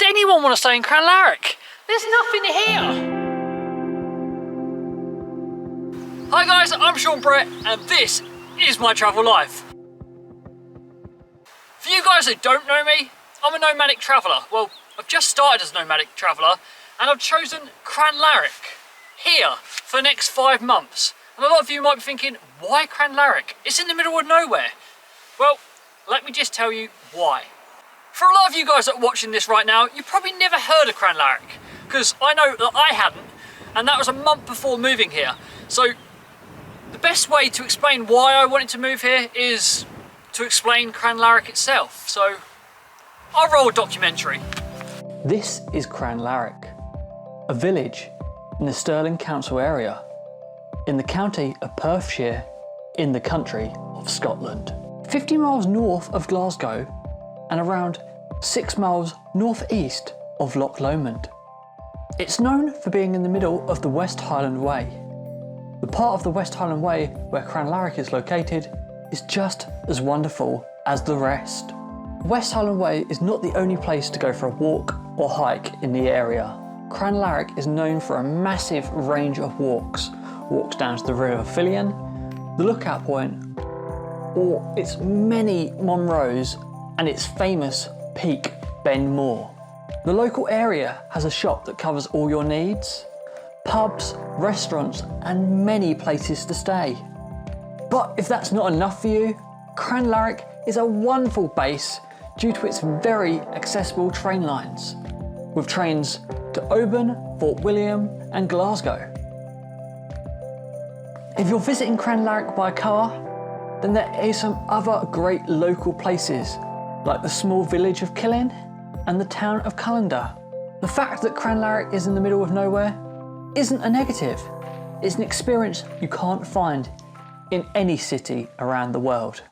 anyone want to stay in Crianlarich? There's nothing here. Hi guys, I'm Sean Brett and this is my travel life. For you guys who don't know me, I'm a nomadic traveller. Well, I've just started as a nomadic traveller and I've chosen Crianlarich here for the next 5 months. And a lot of you might be thinking, why Crianlarich? It's in the middle of nowhere. Well, let me just tell you why. For a lot of you guys that are watching this right now, you probably never heard of Crianlarich, because I know that I hadn't, and that was a month before moving here. So the best way to explain why I wanted to move here is to explain Crianlarich itself. So I'll roll a documentary. This is Crianlarich, a village in the Stirling Council area, in the county of Perthshire, in the country of Scotland. 50 miles north of Glasgow and around 6 miles northeast of Loch Lomond. It's known for being in the middle of the West Highland Way. The part of the West Highland Way where Crianlarich is located is just as wonderful as the rest. West Highland Way is not the only place to go for a walk or hike in the area. Crianlarich is known for a massive range of walks. Walks down to the River Fillan, the Lookout Point, or its many Monroes and its famous peak Ben More. The local area has a shop that covers all your needs, pubs, restaurants and many places to stay. But if that's not enough for you, Crianlarich is a wonderful base due to its very accessible train lines, with trains to Oban, Fort William and Glasgow. If you're visiting Crianlarich by car, then there is some other great local places, like the small village of Killin and the town of Callander. The fact that Crianlarich is in the middle of nowhere isn't a negative. It's an experience you can't find in any city around the world.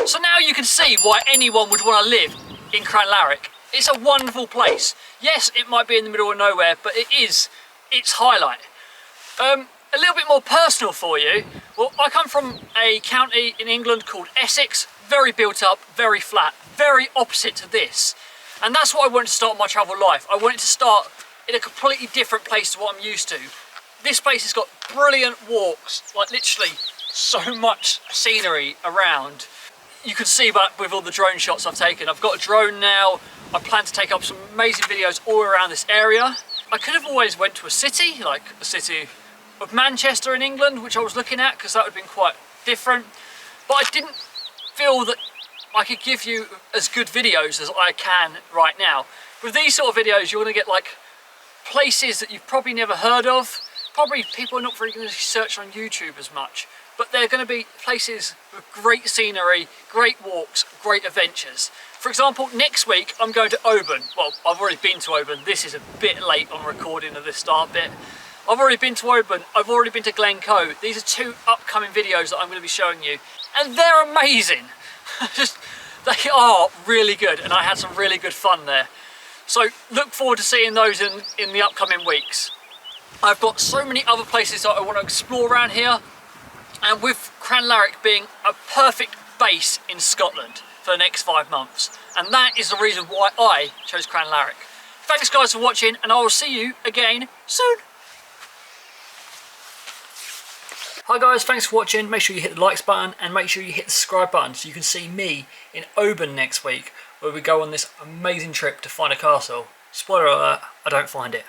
So now you can see why anyone would want to live in Crianlarich. It's a wonderful place. Yes, it might be in the middle of nowhere, but it is its highlight. A little bit more personal for you. Well, I come from a county in England called Essex, very built up, very flat, very opposite to this. And that's what I wanted to start my travel life. I wanted to start in a completely different place to what I'm used to. This place has got brilliant walks, like literally so much scenery around. You can see that with all the drone shots I've taken. I've got a drone now. I plan to take up some amazing videos all around this area. I could have always went to a city, like a city of Manchester in England, which I was looking at, because that would have been quite different. But I didn't feel that I could give you as good videos as I can right now. With these sort of videos, you're going to get like places that you've probably never heard of. Probably people are not really going to search on YouTube as much, but they're going to be places with great scenery, great walks, great adventures. For example, next week I'm going to Oban. Well, I've already been to Oban. This is a bit late on recording of this start bit. I've already been to Oban, I've already been to Glencoe. These are 2 upcoming videos that I'm going to be showing you, and they're amazing. They are really good, and I had some really good fun there. So look forward to seeing those in the upcoming weeks. I've got so many other places that I want to explore around here, and with Crianlarich being a perfect base in Scotland for the next 5 months, and that is the reason why I chose Crianlarich. Thanks guys for watching, and I will see you again soon. Hi guys, thanks for watching. Make sure you hit the likes button and make sure you hit the subscribe button so you can see me in Oban next week, where we go on this amazing trip to find a castle. Spoiler alert, I don't find it.